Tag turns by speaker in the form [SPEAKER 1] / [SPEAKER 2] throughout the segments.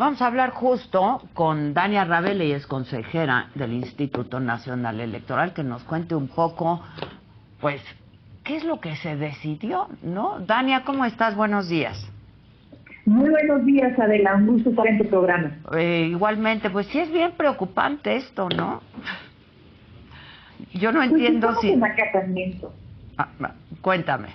[SPEAKER 1] vamos a hablar justo con Dania Rabelli, es consejera del Instituto Nacional Electoral, que nos cuente un poco, pues, qué es lo que se decidió, ¿no? Dania, ¿cómo estás? Buenos días.
[SPEAKER 2] Muy buenos días, Adela, un gusto estar en tu programa.
[SPEAKER 1] Igualmente, pues sí es bien preocupante esto, ¿no? Yo no
[SPEAKER 2] Pues
[SPEAKER 1] entiendo
[SPEAKER 2] estamos
[SPEAKER 1] si...
[SPEAKER 2] en acatamiento.
[SPEAKER 1] Cuéntame.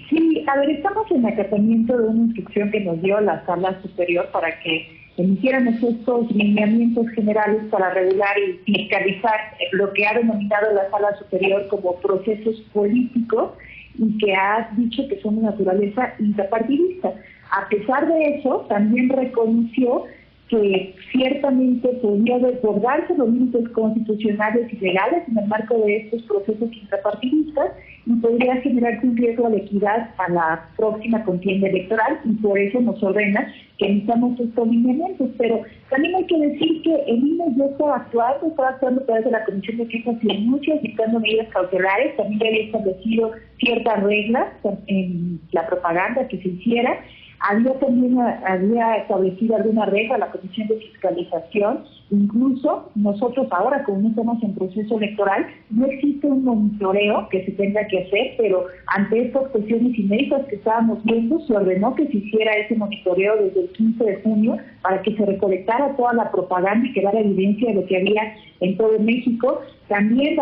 [SPEAKER 2] Sí, a ver, estamos en acatamiento de una instrucción que nos dio la Sala Superior para que emitiéramos estos lineamientos generales para regular y fiscalizar lo que ha denominado la Sala Superior como procesos políticos y que ha dicho que son de naturaleza intrapartidista. A pesar de eso, también reconoció que ciertamente podría desbordarse los límites constitucionales y legales en el marco de estos procesos intrapartidistas y podría generarse un riesgo de equidad a la próxima contienda electoral, y por eso nos ordena que emitamos estos lineamientos. Pero también hay que decir que el INE ya estaba actuando a través de la Comisión de Quejas y Denuncias, dictando medidas cautelares, también ya había establecido ciertas reglas en la propaganda que se hiciera. Había establecido alguna regla la Comisión de Fiscalización. Incluso nosotros ahora, como no estamos en proceso electoral, no existe un monitoreo que se tenga que hacer, pero ante estas cuestiones inéditas que estábamos viendo, se ordenó que se hiciera ese monitoreo desde el 15 de junio para que se recolectara toda la propaganda y quedara evidencia de lo que había en todo México. También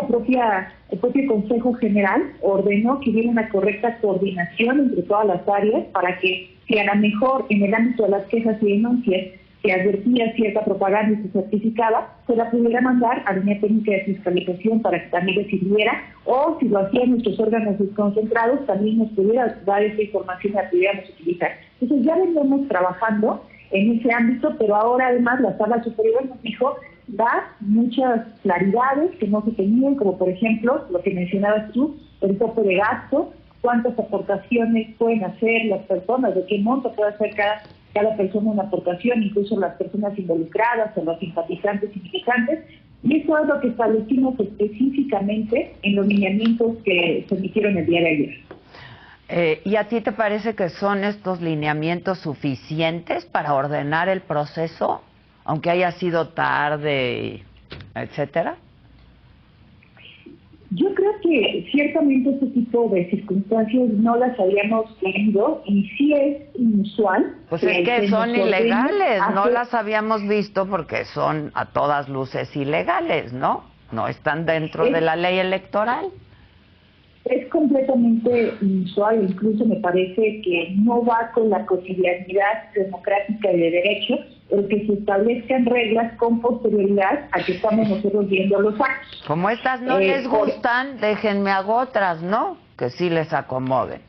[SPEAKER 2] el propio Consejo General ordenó que hubiera una correcta coordinación entre todas las áreas para que, si a lo mejor en el ámbito de las quejas y denuncias se advertía cierta propaganda y se certificaba, se la pudiera mandar a la línea técnica de fiscalización para que también le sirviera, o si lo hacían nuestros órganos desconcentrados, también nos pudiera dar esa información y la pudiéramos utilizar. Entonces ya veníamos trabajando en ese ámbito, pero ahora además la Sala Superior nos dijo, da muchas claridades que no se tenían, como por ejemplo lo que mencionabas tú, el tope de gasto, cuántas aportaciones pueden hacer las personas, de qué monto puede hacer cada persona una aportación, incluso las personas involucradas o los simpatizantes y militantes, y eso es lo que establecimos específicamente en los lineamientos que se emitieron el día de ayer.
[SPEAKER 1] ¿Y a ti te parece que son estos lineamientos suficientes para ordenar el proceso, aunque haya sido tarde, etcétera?
[SPEAKER 2] Yo creo que ciertamente este tipo de circunstancias no las habíamos tenido y sí es inusual.
[SPEAKER 1] Pues es que son ilegales, no las habíamos visto porque son a todas luces ilegales, ¿no? No están dentro de la ley electoral.
[SPEAKER 2] Es completamente inusual, incluso me parece que no va con la cotidianidad democrática y de derecho el que se establezcan reglas con posterioridad a que estamos nosotros viendo los actos.
[SPEAKER 1] Como estas no les gustan, déjenme hago otras, ¿no? Que sí les acomoden.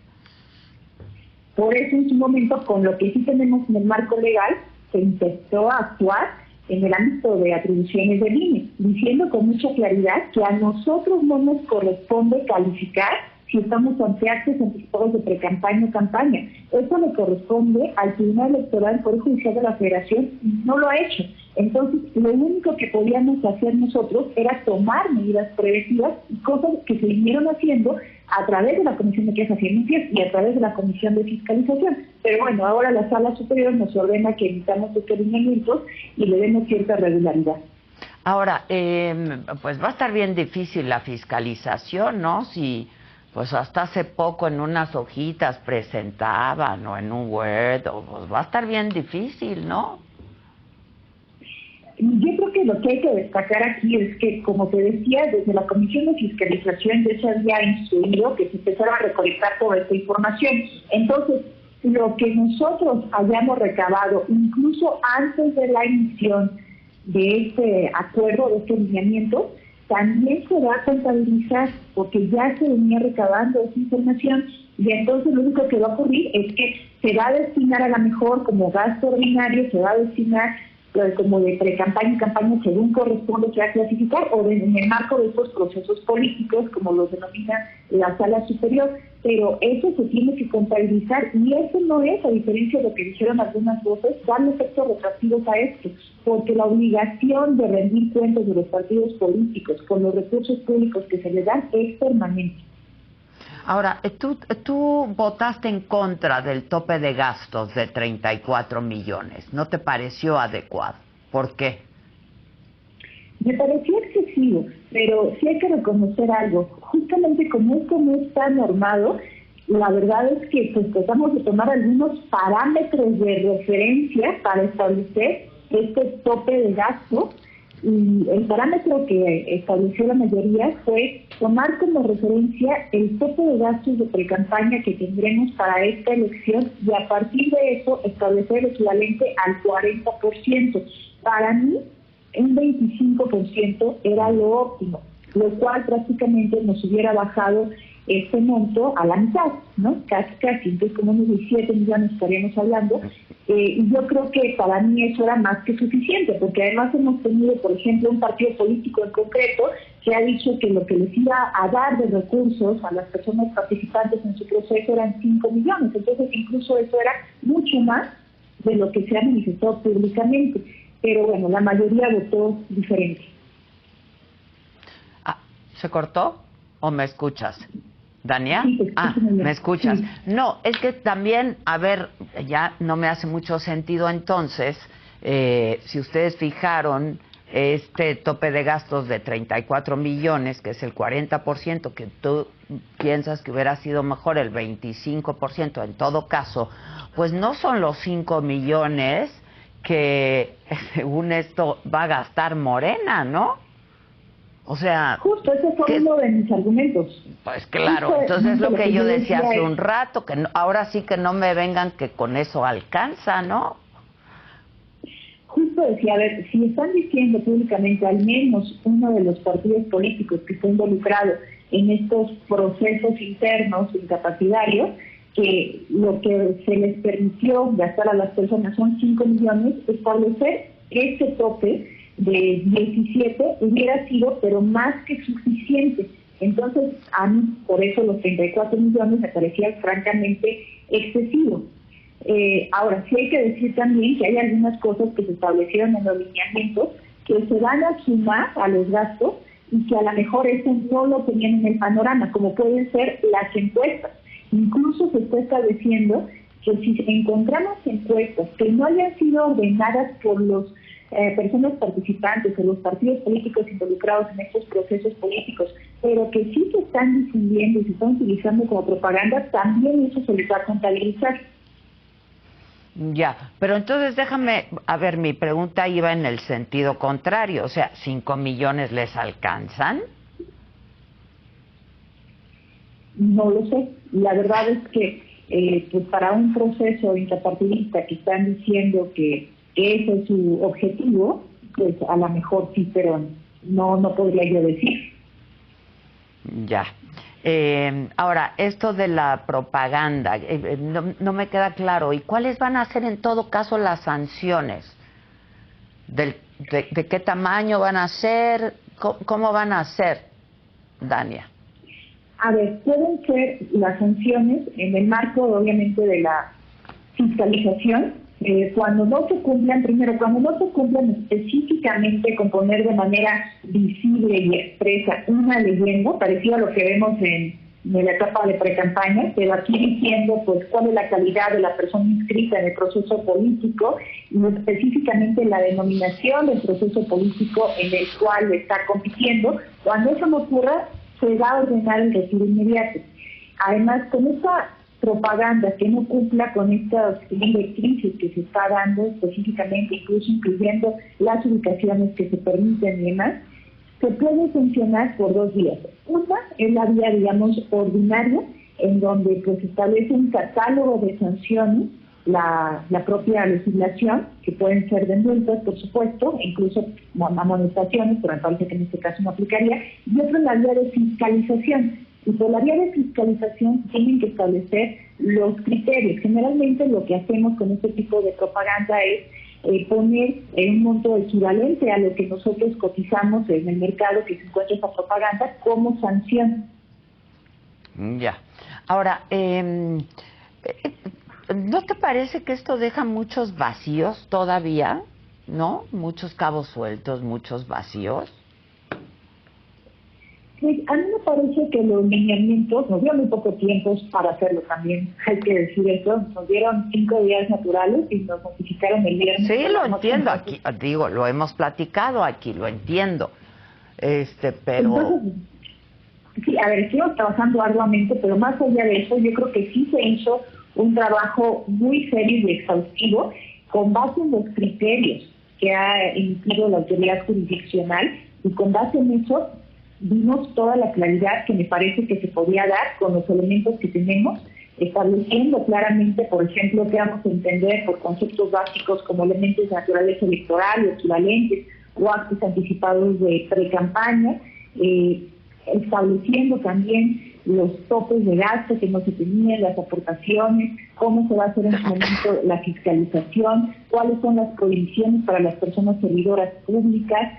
[SPEAKER 2] Por eso en su momento, con lo que sí tenemos en el marco legal, se empezó a actuar en el ámbito de atribuciones del INE, diciendo con mucha claridad que a nosotros no nos corresponde calificar si estamos ante actos anticipados de pre-campaña o campaña. Eso le corresponde al Tribunal Electoral del Poder Judicial de la Federación y no lo ha hecho. Entonces, lo único que podíamos hacer nosotros era tomar medidas preventivas y cosas que se vinieron haciendo a través de la Comisión de Quejas y Denuncias y a través de la Comisión de Fiscalización. Pero bueno, ahora la Sala Superior nos ordena que emitamos estos lineamientos y le demos cierta regularidad.
[SPEAKER 1] Ahora, pues va a estar bien difícil la fiscalización, ¿no? Si, pues hasta hace poco en unas hojitas presentaban o en un Word, pues va a estar bien difícil, ¿no?
[SPEAKER 2] Yo creo que lo que hay que destacar aquí es que, como te decía, desde la Comisión de Fiscalización ya se había instruido que se empezara a recolectar toda esta información. Entonces, lo que nosotros hayamos recabado, incluso antes de la emisión de este acuerdo, de este lineamiento, también se va a contabilizar, porque ya se venía recabando esa información, y entonces lo único que va a ocurrir es que se va a destinar a lo mejor como gasto ordinario, se va a destinar como de pre-campaña y campaña según corresponde que va a clasificar, o en el marco de estos procesos políticos, como los denomina la Sala Superior, pero eso se tiene que contabilizar, y eso no es, a diferencia de lo que dijeron algunas voces, darle efectos retroactivos a esto, porque la obligación de rendir cuentas de los partidos políticos con los recursos públicos que se les dan es permanente.
[SPEAKER 1] Ahora, tú votaste en contra del tope de gastos de 34 millones. ¿No te pareció adecuado? ¿Por qué?
[SPEAKER 2] Me pareció excesivo, pero sí hay que reconocer algo. Justamente como esto no está normado, la verdad es que pues tratamos de tomar algunos parámetros de referencia para establecer este tope de gasto, y el parámetro que estableció la mayoría fue tomar como referencia el tope de gastos de precampaña que tendremos para esta elección, y a partir de eso establecer el equivalente al 40%. Para mí, un 25% era lo óptimo, lo cual prácticamente nos hubiera bajado este monto a la mitad, ¿no? Casi, entonces como unos 17 millones estaríamos hablando, y yo creo que para mí eso era más que suficiente, porque además hemos tenido, por ejemplo, un partido político en concreto que ha dicho que lo que les iba a dar de recursos a las personas participantes en su proceso eran 5 millones, entonces incluso eso era mucho más de lo que se ha manifestado públicamente, pero bueno, la mayoría votó diferente.
[SPEAKER 1] ¿Se cortó o me escuchas? ¿Dania?
[SPEAKER 2] Sí,
[SPEAKER 1] ¿me escuchas?
[SPEAKER 2] Sí.
[SPEAKER 1] No, es que también, a ver, ya no me hace mucho sentido entonces, si ustedes fijaron este tope de gastos de 34 millones, que es el 40%, que tú piensas que hubiera sido mejor el 25%, en todo caso, pues no son los 5 millones que según esto va a gastar Morena, ¿no? O sea...
[SPEAKER 2] Justo, ese fue uno de mis argumentos.
[SPEAKER 1] Pues claro,
[SPEAKER 2] Justo,
[SPEAKER 1] entonces es lo que yo decía hace
[SPEAKER 2] es,
[SPEAKER 1] un rato, que no, ahora sí que no me vengan que con eso alcanza, ¿no?
[SPEAKER 2] Justo decía, a ver, si están diciendo públicamente al menos uno de los partidos políticos que está involucrado en estos procesos internos incapacitarios, que lo que se les permitió gastar a las personas son 5 millones, establecer este tope de 17 hubiera sido, pero más que suficiente. Entonces, a mí, por eso los 34 millones me parecía francamente excesivo. Ahora, sí hay que decir también que hay algunas cosas que se establecieron en los lineamientos que se van a sumar a los gastos y que a lo mejor eso no lo tenían en el panorama, como pueden ser las encuestas. Incluso se está estableciendo que si encontramos encuestas que no hayan sido ordenadas por los personas participantes o los partidos políticos involucrados en estos procesos políticos, pero que sí se están difundiendo y se están utilizando como propaganda, también eso se les va a contabilizar.
[SPEAKER 1] Ya, pero entonces déjame, a ver, mi pregunta iba en el sentido contrario, o sea, 5 millones les alcanzan.
[SPEAKER 2] No lo sé, la verdad es que pues para un proceso intrapartidista que están diciendo que ese es su objetivo, pues a lo mejor sí, pero no podría yo decir.
[SPEAKER 1] Ya. Ahora, esto de la propaganda, no me queda claro. ¿Y cuáles van a ser en todo caso las sanciones? ¿De qué tamaño van a ser? ¿Cómo van a ser, Dania?
[SPEAKER 2] A ver, pueden ser las sanciones en el marco, obviamente, de la fiscalización, cuando no se cumplan, primero, cuando no se cumplan específicamente con poner de manera visible y expresa una leyenda, parecido a lo que vemos en la etapa de precampaña, pero aquí diciendo pues cuál es la calidad de la persona inscrita en el proceso político y específicamente la denominación del proceso político en el cual está compitiendo. Cuando eso no ocurra, se va a ordenar el retiro inmediato. Además, con esta propaganda que no cumpla con estas directrices que se está dando específicamente, incluso incluyendo las ubicaciones que se permiten y demás, se puede sancionar por 2 vías. Una es la vía, digamos, ordinaria, en donde pues establece un catálogo de sanciones, la propia legislación, que pueden ser de multas, por supuesto, e incluso amonestaciones, pero me parece que en este caso no aplicaría, y otra es la vía de fiscalización. Y por la vía de fiscalización tienen que establecer los criterios. Generalmente lo que hacemos con este tipo de propaganda es poner un monto equivalente a lo que nosotros cotizamos en el mercado que se encuentra esa propaganda como sanción.
[SPEAKER 1] Ya. Ahora, ¿no te parece que esto deja muchos vacíos todavía? ¿No? Muchos cabos sueltos, muchos vacíos.
[SPEAKER 2] Pues a mí me parece que los lineamientos, nos dieron muy poco tiempo para hacerlo también, hay que decir eso, nos dieron 5 días naturales y nos notificaron el viernes.
[SPEAKER 1] Sí, lo entiendo, aquí, digo, lo hemos platicado aquí, lo entiendo, pero...
[SPEAKER 2] Entonces, sí, a ver, estuvimos trabajando arduamente, pero más allá de eso, yo creo que sí se hizo un trabajo muy serio y exhaustivo con base en los criterios que ha emitido la autoridad jurisdiccional, y con base en eso vimos toda la claridad que me parece que se podía dar con los elementos que tenemos, estableciendo claramente, por ejemplo, qué vamos a entender por conceptos básicos como elementos de naturaleza electoral o equivalentes o actos anticipados de pre-campaña, estableciendo también los topes de gasto que no se tenían, las aportaciones, cómo se va a hacer en su momento la fiscalización, cuáles son las prohibiciones para las personas servidoras públicas,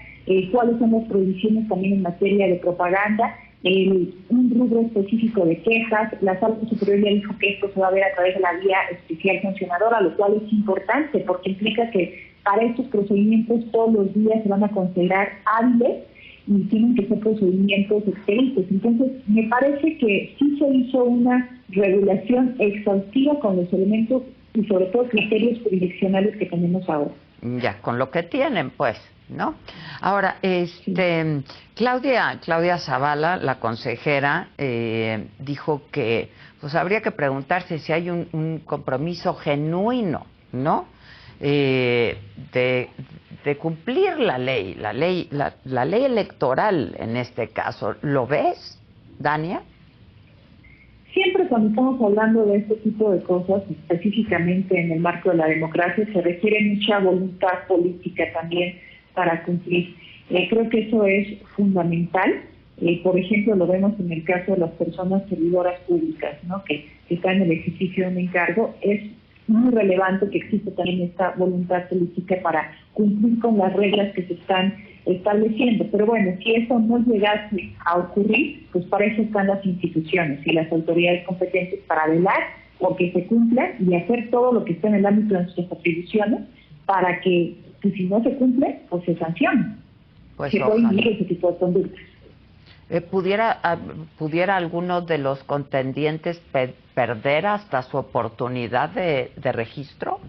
[SPEAKER 2] cuáles son las prohibiciones también en materia de propaganda, un rubro específico de quejas. La Sala Superior ya dijo que esto se va a ver a través de la vía especial sancionadora, lo cual es importante porque implica que para estos procedimientos todos los días se van a considerar hábiles y tienen que ser procedimientos expeditos. Entonces, me parece que sí se hizo una regulación exhaustiva con los elementos y sobre todo criterios jurisdiccionales que tenemos ahora.
[SPEAKER 1] Ya, con lo que tienen, pues, ¿no? Ahora, Claudia Zavala, la consejera, dijo que pues habría que preguntarse si hay un compromiso genuino, ¿no? De cumplir la ley electoral en este caso. ¿Lo ves, Dania?
[SPEAKER 2] Siempre cuando estamos hablando de este tipo de cosas, específicamente en el marco de la democracia, se requiere mucha voluntad política también para cumplir. Creo que eso es fundamental. Por ejemplo, lo vemos en el caso de las personas servidoras públicas, ¿no? que están en el ejercicio de un encargo. Es muy relevante que exista también esta voluntad política para cumplir con las reglas que se están estableciendo. Pero bueno, si eso no llegase a ocurrir, pues para eso están las instituciones y las autoridades competentes para velar porque se cumplan y hacer todo lo que está en el ámbito de nuestras atribuciones para que, pues, si no se cumple, pues se sancione.
[SPEAKER 1] Pues
[SPEAKER 2] se puede inhibir ese tipo de conductas.
[SPEAKER 1] ¿Pudiera alguno de los contendientes perder hasta su oportunidad de registro?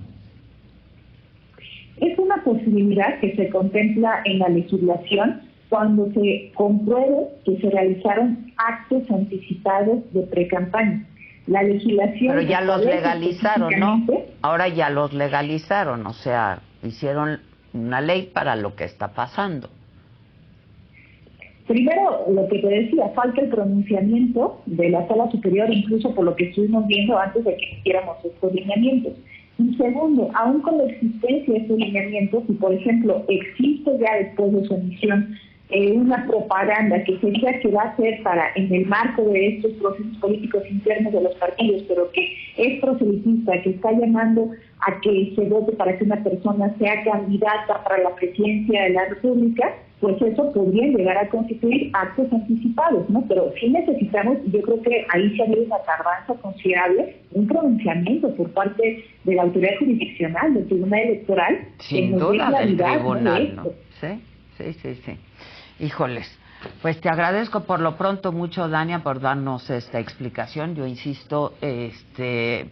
[SPEAKER 2] Es una posibilidad que se contempla en la legislación cuando se compruebe que se realizaron actos anticipados de precampaña. La legislación...
[SPEAKER 1] Pero ya los legalizaron, ¿no? Ahora ya los legalizaron, o sea, hicieron una ley para lo que está pasando.
[SPEAKER 2] Primero, lo que te decía, falta el pronunciamiento de la Sala Superior, incluso por lo que estuvimos viendo antes de que hiciéramos estos lineamientos. Y segundo, aún con la existencia de estos lineamientos, si por ejemplo existe ya después de su emisión una propaganda que se diga que va a ser para, en el marco de estos procesos políticos internos de los partidos, pero que es proselitista, que está llamando a que se vote para que una persona sea candidata para la presidencia de la República, pues eso podría llegar a constituir actos anticipados, ¿no? Pero sí necesitamos, yo creo que ahí se ha habido una tardanza considerable, un pronunciamiento por parte de la autoridad jurisdiccional, del Tribunal Electoral.
[SPEAKER 1] Sin duda del tribunal, ¿no? Sí. Híjoles, pues te agradezco por lo pronto mucho, Dania, por darnos esta explicación. Yo insisto,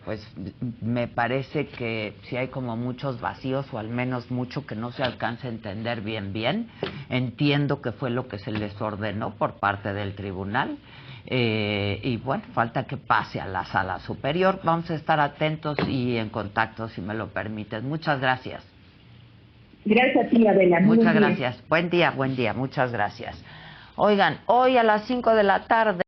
[SPEAKER 1] pues me parece que si hay como muchos vacíos o al menos mucho que no se alcanza a entender bien. Entiendo que fue lo que se les ordenó por parte del tribunal y bueno, falta que pase a la Sala Superior. Vamos a estar atentos y en contacto, si me lo permites. Muchas gracias.
[SPEAKER 2] Gracias a ti, Adela.
[SPEAKER 1] Muchas gracias. Buen día. Muchas gracias. Oigan, hoy a las 5 de la tarde